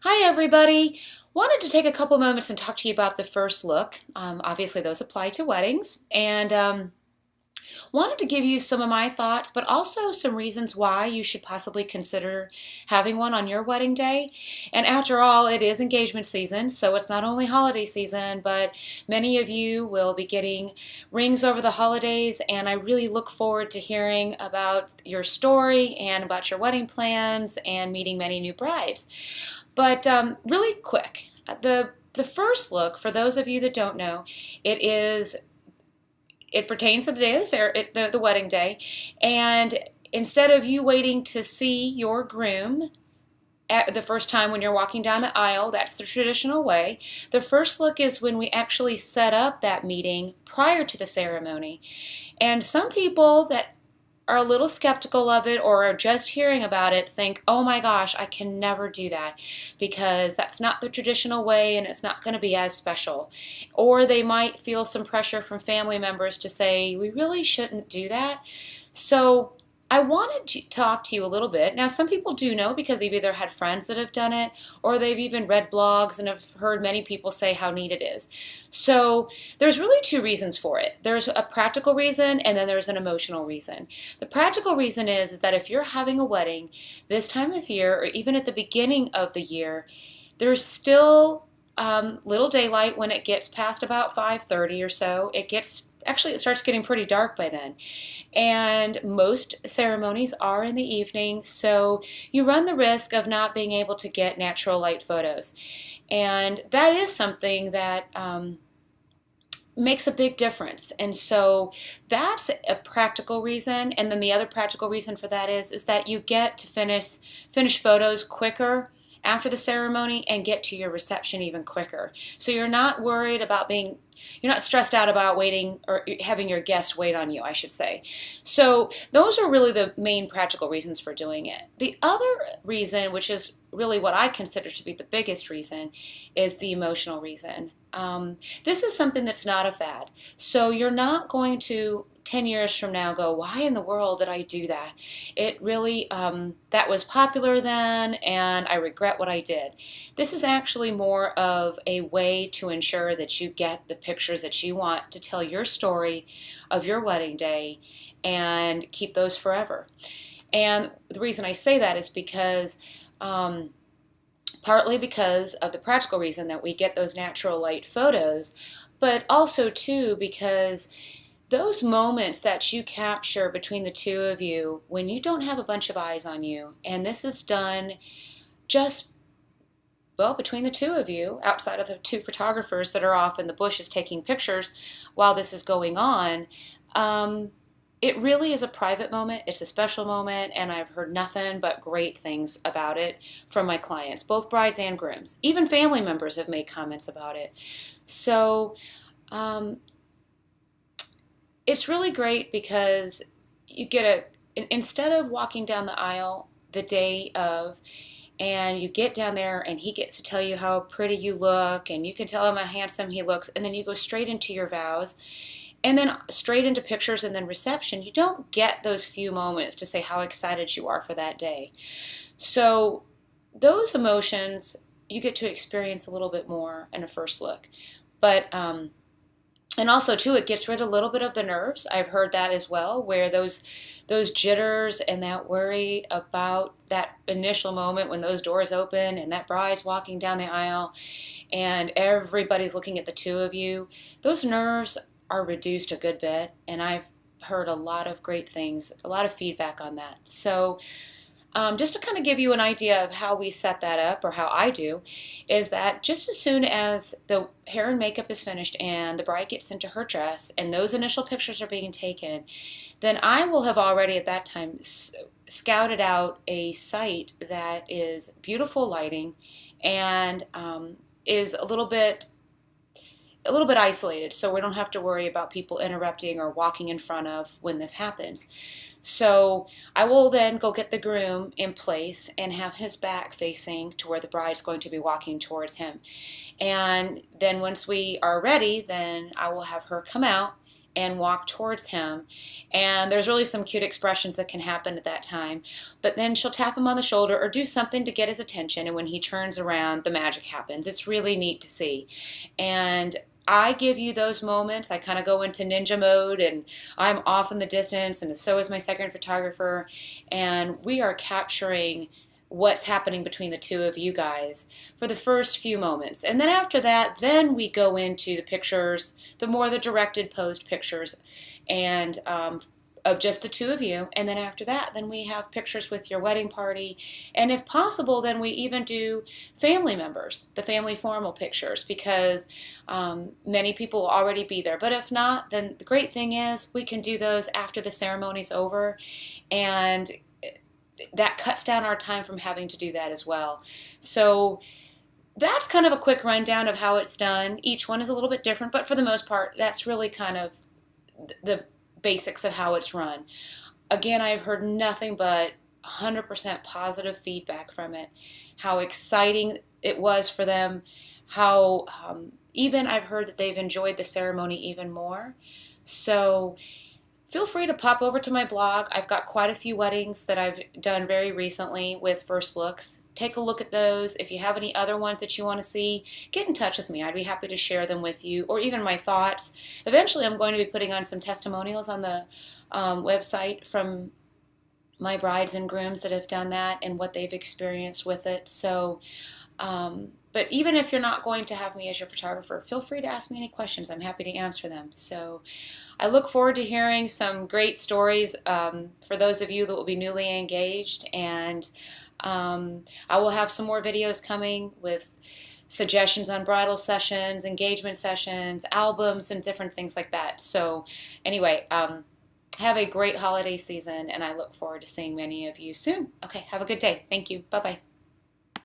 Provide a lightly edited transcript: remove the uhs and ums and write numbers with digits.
Hi, everybody. Wanted to take a couple moments and talk to you about the first look. Obviously, those apply to weddings, and wanted to give you some of my thoughts, but also some reasons why you should possibly consider having one on your wedding day. And after all, it is engagement season, so it's not only holiday season, but many of you will be getting rings over the holidays, and I really look forward to hearing about your story and about your wedding plans and meeting many new brides. But really quick, the first look, for those of you that don't know, it is it pertains to the day of the wedding day, and instead of you waiting to see your groom at the first time when you're walking down the aisle, that's the traditional way. The first look is when we actually set up that meeting prior to the ceremony. And some people that are a little skeptical of it or are just hearing about it think, oh my gosh, I can never do that because that's not the traditional way and it's not going to be as special. Or they might feel some pressure from family members to say, we really shouldn't do that. So I wanted to talk to you a little bit. Now, some people do know because they've either had friends that have done it or they've even read blogs and have heard many people say how neat it is. So there's really two reasons for it. There's a practical reason and then there's an emotional reason. The practical reason is that if you're having a wedding this time of year or even at the beginning of the year, there's still little daylight when it gets past about 5:30 or so. It starts getting pretty dark by then. And most ceremonies are in the evening, so you run the risk of not being able to get natural light photos. And that is something that makes a big difference. And so that's a practical reason. And then the other practical reason for that is that you get to finish photos quicker after the ceremony and get to your reception even quicker. So you're not worried about you're not stressed out about waiting or having your guest wait on you, I should say. So those are really the main practical reasons for doing it. The other reason, which is really what I consider to be the biggest reason, is the emotional reason. This is something that's not a fad. So you're not going to 10 years from now go, why in the world did I do that? It really, that was popular then and I regret what I did. This is actually more of a way to ensure that you get the pictures that you want to tell your story of your wedding day and keep those forever. And the reason I say that is because partly because of the practical reason that we get those natural light photos, but also too because those moments that you capture between the two of you when you don't have a bunch of eyes on you, and this is done just, well, between the two of you, outside of the two photographers that are off in the bushes taking pictures while this is going on, it really is a private moment. It's a special moment, and I've heard nothing but great things about it from my clients, both brides and grooms. Even family members have made comments about it. So, it's really great because you get instead of walking down the aisle the day of, and you get down there and he gets to tell you how pretty you look and you can tell him how handsome he looks, and then you go straight into your vows and then straight into pictures and then reception. You don't get those few moments to say how excited you are for that day. So those emotions you get to experience a little bit more in a first look. But and also, too, it gets rid of a little bit of the nerves. I've heard that as well, where those jitters and that worry about that initial moment when those doors open and that bride's walking down the aisle and everybody's looking at the two of you, those nerves are reduced a good bit. And I've heard a lot of great things, a lot of feedback on that. So just to kind of give you an idea of how we set that up, or how I do, is that just as soon as the hair and makeup is finished and the bride gets into her dress and those initial pictures are being taken, then I will have already at that time scouted out a site that is beautiful lighting and is a little bit isolated, so we don't have to worry about people interrupting or walking in front of when this happens. So I will then go get the groom in place and have his back facing to where the bride's going to be walking towards him. And then once we are ready, then I will have her come out and walk towards him. And there's really some cute expressions that can happen at that time. But then she'll tap him on the shoulder or do something to get his attention. And when he turns around, the magic happens. It's really neat to see. And I give you those moments. I kind of go into ninja mode and I'm off in the distance, and so is my second photographer. And we are capturing what's happening between the two of you guys for the first few moments. And then after that, then we go into the pictures, the directed posed pictures, and of just the two of you. And then after that, then we have pictures with your wedding party. And if possible, then we even do family members, the family formal pictures, because many people will already be there. But if not, then the great thing is we can do those after the ceremony's over, and that cuts down our time from having to do that as well. So that's kind of a quick rundown of how it's done. Each one is a little bit different, but for the most part, that's really kind of the basics of how it's run. Again, I've heard nothing but 100% positive feedback from it. How exciting it was for them. How even I've heard that they've enjoyed the ceremony even more. So feel free to pop over to my blog. I've got quite a few weddings that I've done very recently with first looks. Take a look at those. If you have any other ones that you want to see, get in touch with me. I'd be happy to share them with you, or even my thoughts. Eventually, I'm going to be putting on some testimonials on the website from my brides and grooms that have done that and what they've experienced with it. So, but even if you're not going to have me as your photographer, feel free to ask me any questions. I'm happy to answer them. So I look forward to hearing some great stories for those of you that will be newly engaged. And I will have some more videos coming with suggestions on bridal sessions, engagement sessions, albums, and different things like that. So anyway, have a great holiday season, and I look forward to seeing many of you soon. Okay, have a good day. Thank you. Bye-bye.